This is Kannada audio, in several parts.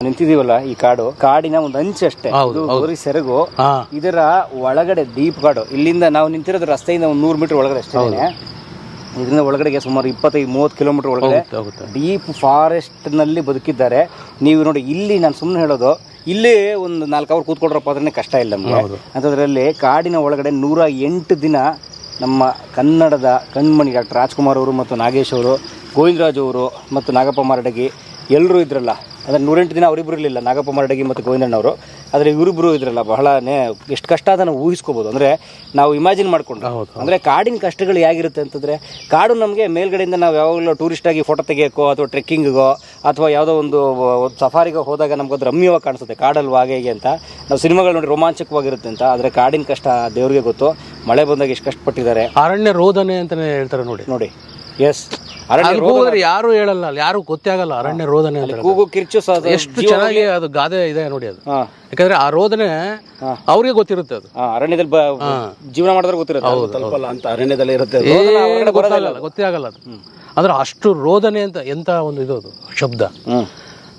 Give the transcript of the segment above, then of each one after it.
ನಿಂತಿದೀವಲ್ಲ, ಈ ಕಾಡಿನ ಒಂದು ಅಂಚು ಅಷ್ಟೇ, ಗೋರಿ ಸೆರಗು. ಇದರ ಒಳಗಡೆ ಡೀಪ್ ಕಾಡು. ಇಲ್ಲಿಂದ ನಾವು ನಿಂತಿರೋದು ರಸ್ತೆಯಿಂದ ಒಂದು 100 ಮೀಟರ್ ಒಳಗಡೆ ಅಷ್ಟೇ. ಇದರಿಂದ ಒಳಗಡೆಗೆ ಸುಮಾರು 25-30 ಕಿಲೋಮೀಟರ್ ಒಳಗಡೆ ಡೀಪ್ ಫಾರೆಸ್ಟ್ ನಲ್ಲಿ ಬದುಕಿದ್ದಾರೆ. ನೀವು ನೋಡಿ, ಇಲ್ಲಿ ನಾನು ಸುಮ್ಮನೆ ಹೇಳೋದು, ಇಲ್ಲಿ ಒಂದು 4 ಅವರ್ ಕೂತ್ಕೊಳ್ರಪ್ಪ ಅಂದ್ರೆ ಕಷ್ಟ ಇಲ್ಲ ನಮ್ಗೆ. ಅಂಥದ್ರಲ್ಲಿ ಕಾಡಿನ ಒಳಗಡೆ 108 ದಿನ ನಮ್ಮ ಕನ್ನಡದ ಕಣ್ಮಣಿ ಡಾಕ್ಟರ್ ರಾಜ್ಕುಮಾರ್ ಅವರು ಮತ್ತು ನಾಗೇಶ್ ಅವರು, ಗೋವಿಂದರಾಜ್ ಅವರು ಮತ್ತು ನಾಗಪ್ಪ ಮಾರಡಗಿ ಎಲ್ಲರೂ ಇದ್ರಲ್ಲ. ಅಂದರೆ 108 ದಿನ ಅವರಿಬ್ಬರು ಇರಲಿಲ್ಲ, ನಾಗಪ್ಪ ಮಾರಡಗಿ ಮತ್ತು ಗೋವಿಂದಣ್ಣವರು. ಆದರೆ ಇವರಿಬ್ಬರು ಇದ್ರಲ್ಲ, ಬಹಳನೇ ಎಷ್ಟು ಕಷ್ಟ ಅದನ್ನು ಊಹಿಸ್ಕೋಬೋದು. ಅಂದರೆ ನಾವು ಇಮ್ಯಾಜಿನ್ ಮಾಡ್ಕೊಂಡು, ಅಂದರೆ ಕಾಡಿನ ಕಷ್ಟಗಳು ಹೇಗಿರುತ್ತೆ ಅಂತಂದರೆ, ಕಾಡು ನಮಗೆ ಮೇಲ್ಗಡೆಯಿಂದ ನಾವು ಯಾವಾಗಲೂ ಟೂರಿಸ್ಟಾಗಿ ಫೋಟೋ ತೆಗಿಯೋಕ್ಕೋ ಅಥವಾ ಟ್ರೆಕ್ಕಿಂಗಿಗೋ ಅಥವಾ ಯಾವುದೋ ಒಂದು ಸಫಾರಿಗೋ ಹೋದಾಗ ನಮ್ಗದು ರಮ್ಯವಾಗಿ ಕಾಣಿಸುತ್ತೆ, ಕಾಡಲ್ವಾ ಹಾಗೆ ಹೀಗೆ ಅಂತ. ನಾವು ಸಿನಿಮಾಗಳು ನೋಡಿ ರೋಮಾಂಚಕವಾಗಿರುತ್ತೆ ಅಂತ. ಆದರೆ ಕಾಡಿನ ಕಷ್ಟ ದೇವರಿಗೆ ಗೊತ್ತು. ಮಳೆ ಬಂದಾಗ ಎಷ್ಟು ಕಷ್ಟಪಟ್ಟಿದ್ದಾರೆ. ಅರಣ್ಯ ರೋದನೆ ಅಂತಲೇ ಹೇಳ್ತಾರೆ ನೋಡಿ. ಎಸ್, ಯಾರು ಹೇಳಲ್ಲ, ಯಾರು ಗೊತ್ತೇ ಆಗಲ್ಲ ಅರಣ್ಯ ರೋದನೆ ಅಂತ. ಕೂಗು ಕಿರ್ಚು ಎಷ್ಟು ಚೆನ್ನಾಗಿ ಅದು ಗಾದೆ ಇದೆ ನೋಡಿ ಅದು. ಯಾಕಂದ್ರೆ ಆ ರೋದನೆ ಅವ್ರಿಗೆ ಗೊತ್ತಿರುತ್ತೆ. ಅದು ಅರಣ್ಯದಲ್ಲಿ ಜೀವನ ಮಾಡಿದ್ರೆ ಗೊತ್ತಿರುತ್ತೆ, ತಲುಪಲ್ಲ ಅಂತ ಅರಣ್ಯದಲ್ಲಿ ಇರುತ್ತೆ, ಗೊತ್ತೇ ಆಗಲ್ಲ ಅದು. ಅಂದ್ರೆ ಅಷ್ಟು ರೋದನೆ ಅಂತ ಎಂತ ಒಂದು ಇದು ಅದು ಶಬ್ದ.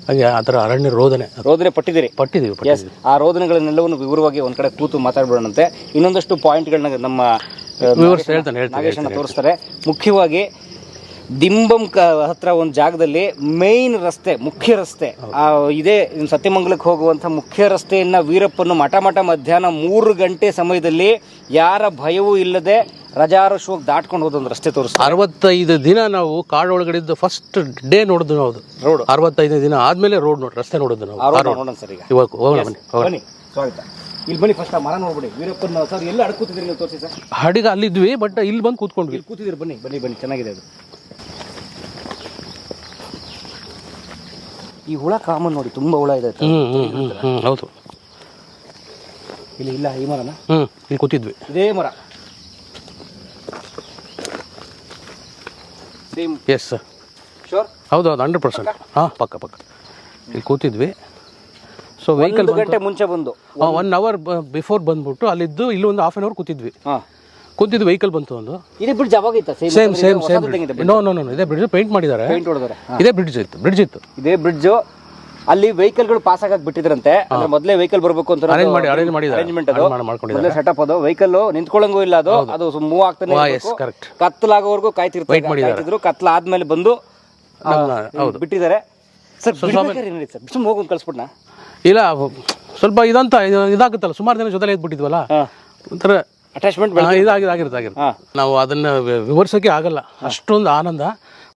ಹಾಗೆ ಆ ಥರ ಅರಣ್ಯ ರೋದನೆ ಪಟ್ಟಿದ್ದೀವಿ. ಆ ರೋದನೆಗಳನ್ನೆಲ್ಲವನ್ನು ವಿವರವಾಗಿ ಒಂದ್ ಕಡೆ ಕೂತು ಮಾತಾಡ್ಬಿಡೋಣಂತೆ. ಇನ್ನೊಂದಷ್ಟು ಪಾಯಿಂಟ್ಗಳನ್ನ ನಮ್ಮ ನಾಗೇಶನ್ನ ತೋರಿಸ್ತಾರೆ. ಮುಖ್ಯವಾಗಿ ದಿಂಬಂ ಹತ್ರ ಒಂದು ಜಾಗದಲ್ಲಿ ಮೇನ್ ರಸ್ತೆ, ಮುಖ್ಯ ರಸ್ತೆ ಇದೇ ಸತ್ಯಮಂಗಲಕ್ಕೆ ಹೋಗುವಂಥ ಮುಖ್ಯ ರಸ್ತೆಯನ್ನ ವೀರಪ್ಪನ್ನು ಮಠ ಮಧ್ಯಾಹ್ನ 3 ಗಂಟೆ ಸಮಯದಲ್ಲಿ ಯಾರ ಭಯವೂ ಇಲ್ಲದೆ ರಜಾರಶೋಕ್ ದಾಟ್ಕೊಂಡು ಹೋದೊಂದು ರಸ್ತೆ ತೋರಿಸ್ತಾರೆ. 65 ದಿನ ನಾವು ಕಾಡೊಳಗಡೆ ಇದ್ದು ಫಸ್ಟ್ ಡೇ ನೋಡಿದ್ದು ನಾವು ರೋಡ್. 65 ದಿನ ಆದ್ಮೇಲೆ ರೋಡ್ ನೋಡಿ, ರಸ್ತೆ ನೋಡಿದ್ದು ನಾವು. ನೋಡೋಣ ಸರ್, ಈಗ ಇವಾಗ ಹೋಗೋಣ ಬನ್ನಿ. ಸ್ವಾಗತ. ಇಲ್ಲಿ ಬನ್ನಿ, ಫಸ್ಟ್ ಆ ಮರ ನೋಡ್ಬಿಡಿ. ವೀರಪ್ಪನ ಸರ್ ಎಲ್ಲ ಅಡ್ಕೂತಿದ್ರಿ ನೀವು, ತೋರಿಸಿ ಸರ್. ಹಡಿಗ ಅಲ್ಲಿದ್ವಿ, ಬಟ್ ಇಲ್ಲಿ ಬಂದು ಕೂತ್ಕೊಂಡ್ವಿ. ಇಲ್ಲಿ ಕೂತಿದ್ದೀರಿ, ಬನ್ನಿ ಚೆನ್ನಾಗಿದೆ ಅದು. ಈ ಹುಳ ಕಾಮನ್ ನೋಡಿ, ತುಂಬಾ ಹುಳ ಇದೆ. ಹೌದು. ಇಲ್ಲಿ ಇಲ್ಲ, ಈ ಮರನ ಇಲ್ಲಿ ಕೂತಿದ್ವಿ, ಇದೇ ಮರ. ಎಸ್ ಹೌದು 100%. ಪಕ್ಕ ಇಲ್ಲಿ ಕೂತಿದ್ವಿ. ಸೊ ವೆಹಿಕಲ್ ಗಂಟೆ ಮುಂಚೆ ಬಂದು 1 ಅವರ್ ಬಿಫೋರ್ ಬಂದ್ಬಿಟ್ಟು ಅಲ್ಲಿದ್ದು ಇಲ್ಲಿ ಒಂದು ½ ಅವರ್ ಕೂತಿದ್ವಿ. ವೆಹಿಕಲ್ ಬಂತು ಒಂದು. ಇದೇ ಬ್ರಿಡ್ಜ್ ಅವಾಗಿತ್ತ? ಸೇಮ್ ನೋ ಇದೇ ಬ್ರಿಡ್ಜ್ ಪೇಂಟ್ ಮಾಡಿದ್ದಾರೆ. ಇದೇ ಬ್ರಿಡ್ಜ್ ಇತ್ತು. ಇದೇ ಬ್ರಿಡ್ಜ್ ಅಲ್ಲಿ ವೆಹಿಕಲ್ಗಳು ಪಾಸ್ ಆಗಕ್ಕೆ ಬಿಟ್ಟಿದ್ರಂತೆ. ಅಂದ್ರೆ ಮೊದಲೇ ವೆಹಿಕಲ್ ಬರಬೇಕು ಅಂತ ಅರೇಂಜ್ಮೆಂಟ್ ಅದು ಸೆಟಪ್. ಅದು ವೆಹಿಕಲ್ ನಿಂತ್ಕೊಳ್ಳಂಗೂ ಇಲ್ಲ, ಅದು ಮೂವ್ ಆಗ್ತಾನೆ, ಕತ್ತಲಾಗೋವರೆಗೂ ಕಾಯ್ತಿದ್ರು. ಕತ್ತಲಾದ್ಮೇಲೆ ಬಂದು ಬಿಟ್ಟಿದ್ದಾರೆ. ಸರ್ ಸುಮ್ಮನೆ ಹೋಗಿ ಕಳ್ಸ್ಬಿಟ್ನ? ಇಲ್ಲ, ಸ್ವಲ್ಪ ಇದಾಗುತ್ತಲ್ಲ, ಸುಮಾರು ಜನ ಜೊತೆ ಇದ್ಬಿಟ್ಟಿದ್ವಲ್ಲ, ಒಂಥರ ಅಟ್ಯಾಚ್ಮೆಂಟ್ ಇದಾಗಿರುತ್ತೆ. ನಾವು ಅದನ್ನ ವಿವರಿಸೋಕೆ ಆಗಲ್ಲ, ಅಷ್ಟೊಂದು ಆನಂದ.